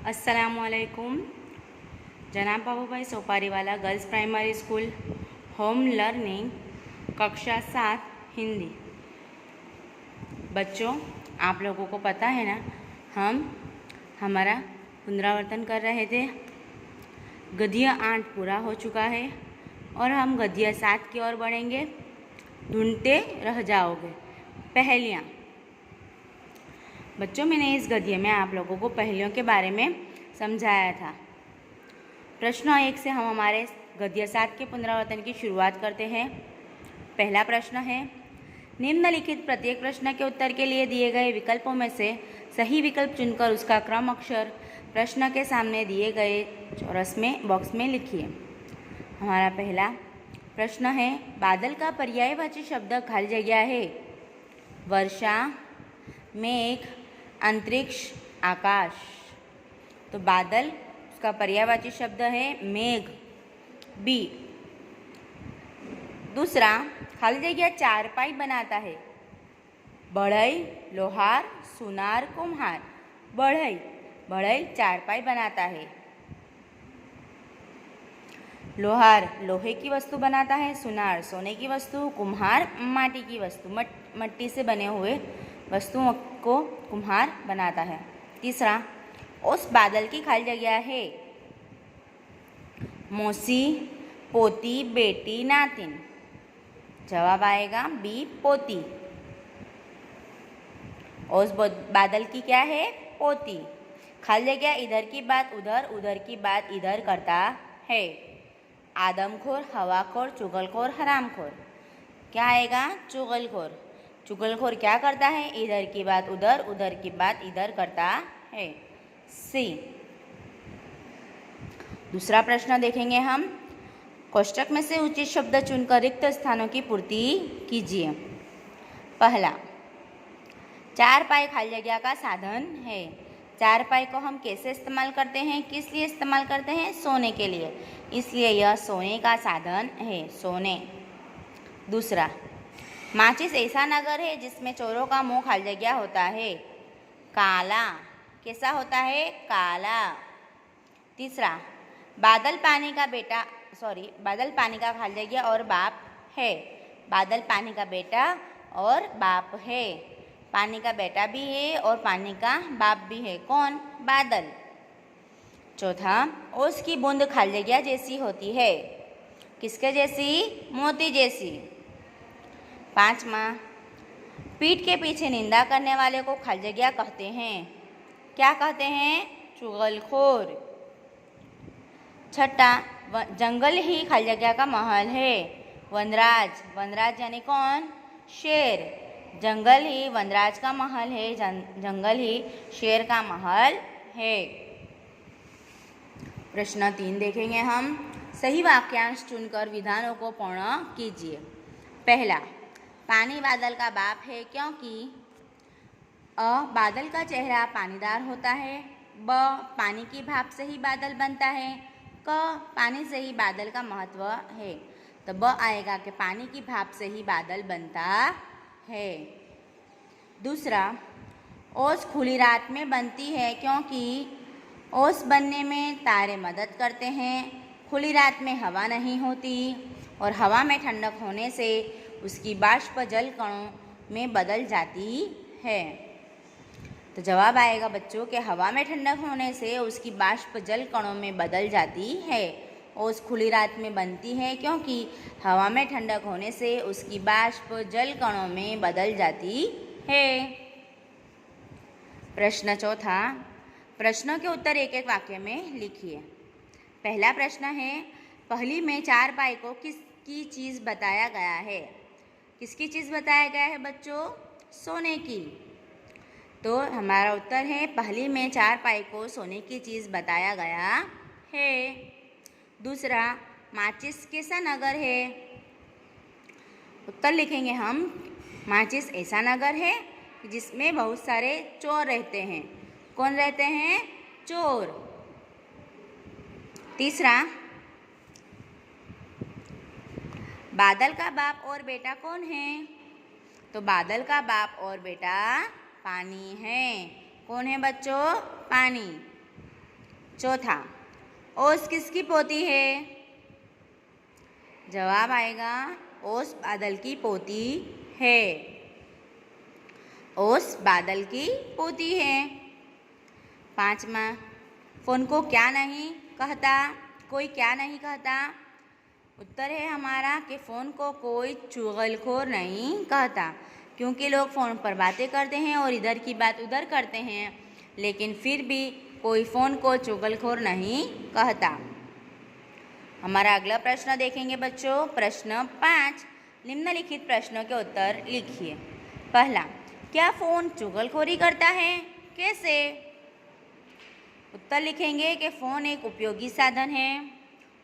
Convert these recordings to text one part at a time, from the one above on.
अस्सलामुअलैकुम। जनाब Babubhai Sopariwala girls primary school home learning कक्षा 7 हिंदी। बच्चों, आप लोगों को पता है ना, हम हमारा पुनरावर्तन कर रहे थे। गद्य 8 पूरा हो चुका है और हम गद्य 7 की ओर बढ़ेंगे। ढूंढते रह जाओगे पहेलियाँ। बच्चों, मैंने इस गद्य में आप लोगों को पहेलियों के बारे में समझाया था। प्रश्न 1 से हम हमारे गद्य 7 के पुनरावर्तन की शुरुआत करते हैं। पहला प्रश्न है, निम्नलिखित प्रत्येक प्रश्न के उत्तर के लिए दिए गए विकल्पों में से सही विकल्प चुनकर उसका क्रम अक्षर प्रश्न के सामने दिए गए चौरस में बॉक्स में लिखिए। हमारा पहला प्रश्न है, बादल का पर्यायवाची शब्द खाली जगह है। वर्षा, मेघ, अंतरिक्ष, आकाश। तो बादल उसका पर्यायवाची शब्द है मेघ, बी। दूसरा, खाली जगह चारपाई बनाता है। बढ़ई, लोहार, सुनार, कुम्हार। बढ़ई, बढ़ई चारपाई बनाता है। लोहार लोहे की वस्तु बनाता है, सुनार सोने की वस्तु, कुम्हार माटी की वस्तु, मट्टी से बने हुए वस्तुओं को कुम्हार बनाता है। तीसरा, उस बादल की खाली जगह है। मौसी, पोती, बेटी, नातिन। जवाब आएगा बी, पोती। उस बादल की क्या है? पोती। खाली जगह इधर की बात उधर, उधर की बात इधर करता है। आदमखोर, हवाखोर, चुगलखोर, हरामखोर। क्या आएगा? चुगलखोर। चुगलखोर क्या करता है? इधर की बात उधर, उधर की बात इधर करता है। सी। दूसरा प्रश्न देखेंगे हम। कोष्टक में से उचित शब्द चुनकर रिक्त स्थानों की पूर्ति कीजिए। पहला, चारपाई खाली जगह का साधन है। चारपाई को हम कैसे इस्तेमाल करते हैं? किस लिए इस्तेमाल करते हैं? सोने के लिए, इसलिए यह सोने का साधन है, सोने। दूसरा, माचिस ऐसा नगर है जिसमें चोरों का मुंह खाली जगह होता है। काला। कैसा होता है? काला। तीसरा, बादल पानी का खाली जगह और बाप है। बादल पानी का बेटा और बाप है। पानी का बेटा भी है और पानी का बाप भी है। कौन? बादल। चौथा, ओस की बूंद खाली जगह जैसी होती है। किसके जैसी? मोती जैसी। पांचवा, पीठ के पीछे निंदा करने वाले को खाली जगह कहते हैं। क्या कहते हैं? चुगलखोर। छठा, जंगल ही खाली जगह का महल है। वनराज। वनराज यानी कौन? शेर। जंगल ही वनराज का महल है, जंगल ही शेर का महल है। प्रश्न 3 देखेंगे हम। सही वाक्यांश चुनकर विधानों को पूर्ण कीजिए। पहला, पानी बादल का बाप है क्योंकि अ, बादल का चेहरा पानीदार होता है। ब, पानी की भाप से ही बादल बनता है। क, पानी से ही बादल का महत्व है। तो ब आएगा कि पानी की भाप से ही बादल बनता है। दूसरा, ओस खुली रात में बनती है क्योंकि ओस बनने में तारे मदद करते हैं। खुली रात में हवा नहीं होती और हवा में ठंडक होने से उसकी बाष्प जल कणों में बदल जाती है। तो जवाब आएगा बच्चों कि हवा में ठंडक होने से उसकी बाष्प जल कणों में बदल जाती है। ओस खुली रात में बनती है क्योंकि हवा में ठंडक होने से उसकी बाष्प जल कणों में बदल जाती है। प्रश्न चौथा, प्रश्नों के उत्तर एक एक वाक्य में लिखिए। पहला प्रश्न है, पहली में चारपाई को किसकी चीज़ बताया गया है? किसकी चीज़ बताया गया है बच्चों? सोने की। तो हमारा उत्तर है पहली में चारपाई को सोने की चीज़ बताया गया है। दूसरा, माचिस कैसा नगर है? उत्तर लिखेंगे हम, माचिस ऐसा नगर है जिसमें बहुत सारे चोर रहते हैं। कौन रहते हैं? चोर। तीसरा, बादल का बाप और बेटा कौन है? तो बादल का बाप और बेटा पानी है। कौन है बच्चों? पानी। चौथा, ओस किसकी पोती है? जवाब आएगा ओस बादल की पोती है। ओस बादल की पोती है। पांचवा, फोन को क्या नहीं कहता? कोई क्या नहीं कहता? उत्तर है हमारा कि फ़ोन को कोई चुगलखोर नहीं कहता, क्योंकि लोग फ़ोन पर बातें करते हैं और इधर की बात उधर करते हैं, लेकिन फिर भी कोई फ़ोन को चुगलखोर नहीं कहता। हमारा अगला प्रश्न देखेंगे बच्चों। प्रश्न 5, निम्नलिखित प्रश्नों के उत्तर लिखिए। पहला, क्या फ़ोन चुगलखोरी करता है? कैसे? उत्तर लिखेंगे कि फ़ोन एक उपयोगी साधन है।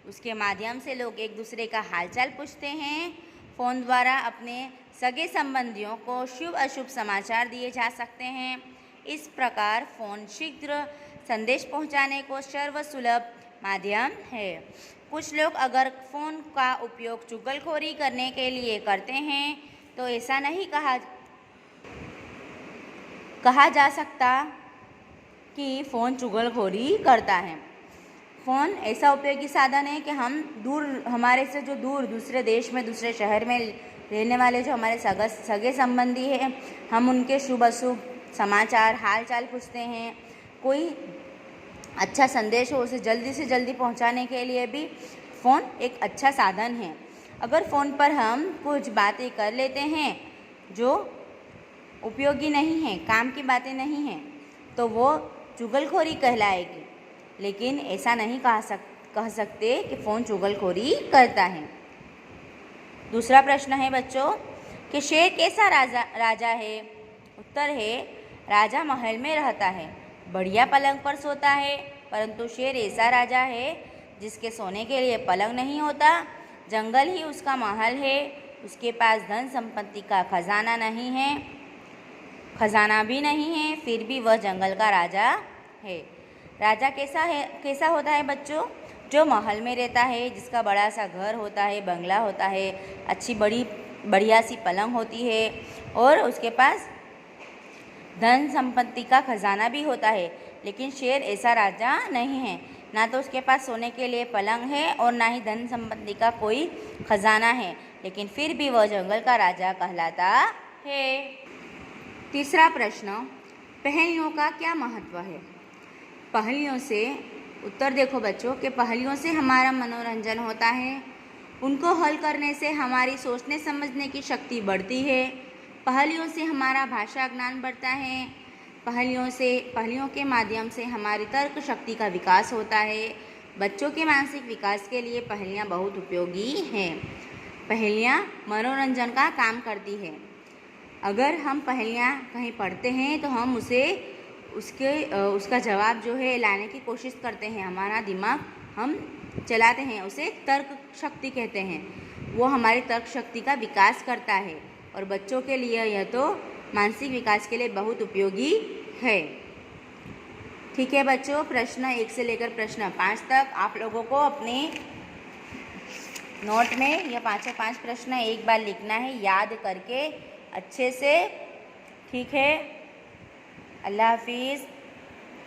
उसके माध्यम से लोग एक दूसरे का हालचाल पूछते हैं। फ़ोन द्वारा अपने सगे संबंधियों को शुभ अशुभ समाचार दिए जा सकते हैं। इस प्रकार फ़ोन शीघ्र संदेश पहुंचाने को सर्वसुलभ माध्यम है। कुछ लोग अगर फ़ोन का उपयोग चुगलखोरी करने के लिए करते हैं तो ऐसा नहीं कहा जा सकता कि फ़ोन चुगलखोरी करता है। फ़ोन ऐसा उपयोगी साधन है कि हम हमारे से जो दूर दूसरे देश में, दूसरे शहर में रहने वाले जो हमारे सगे संबंधी हैं, हम उनके शुभ अशुभ समाचार, हाल चाल पूछते हैं। कोई अच्छा संदेश हो उसे जल्दी से जल्दी पहुंचाने के लिए भी फ़ोन एक अच्छा साधन है। अगर फ़ोन पर हम कुछ बातें कर लेते हैं जो उपयोगी नहीं हैं, काम की बातें नहीं हैं, तो वो चुगलखोरी कहलाएगी। लेकिन ऐसा नहीं कह सकते कि फ़ोन चुगलखोरी करता है। दूसरा प्रश्न है बच्चों कि शेर कैसा राजा है? उत्तर है राजा महल में रहता है, बढ़िया पलंग पर सोता है, परंतु शेर ऐसा राजा है जिसके सोने के लिए पलंग नहीं होता। जंगल ही उसका महल है। उसके पास धन संपत्ति का खजाना भी नहीं है, फिर भी वह जंगल का राजा है। राजा कैसा होता है बच्चों? जो महल में रहता है, जिसका बड़ा सा घर होता है, बंगला होता है, अच्छी बढ़िया सी पलंग होती है और उसके पास धन संपत्ति का खजाना भी होता है। लेकिन शेर ऐसा राजा नहीं है, ना तो उसके पास सोने के लिए पलंग है और ना ही धन संपत्ति का कोई खजाना है, लेकिन फिर भी वह जंगल का राजा कहलाता है। तीसरा प्रश्न, पहेलियों का क्या महत्व है? पहेलियों से उत्तर देखो बच्चों कि पहेलियों से हमारा मनोरंजन होता है। उनको हल करने से हमारी सोचने समझने की शक्ति बढ़ती है। पहेलियों से हमारा भाषा ज्ञान बढ़ता है। पहेलियों के माध्यम से हमारी तर्क शक्ति का विकास होता है। बच्चों के मानसिक विकास के लिए पहेलियाँ बहुत उपयोगी हैं। पहेलियाँ मनोरंजन का काम करती है। अगर हम पहेलियाँ कहीं पढ़ते हैं तो हम उसका जवाब जो है लाने की कोशिश करते हैं। हमारा दिमाग हम चलाते हैं, उसे तर्क शक्ति कहते हैं। वो हमारी तर्क शक्ति का विकास करता है और बच्चों के लिए यह तो मानसिक विकास के लिए बहुत उपयोगी है। ठीक है बच्चों, प्रश्न 1 से लेकर प्रश्न 5 तक आप लोगों को अपने नोट में यह 5 प्रश्न एक बार लिखना है, याद करके अच्छे से। ठीक है, अल्लाह हाफिज़।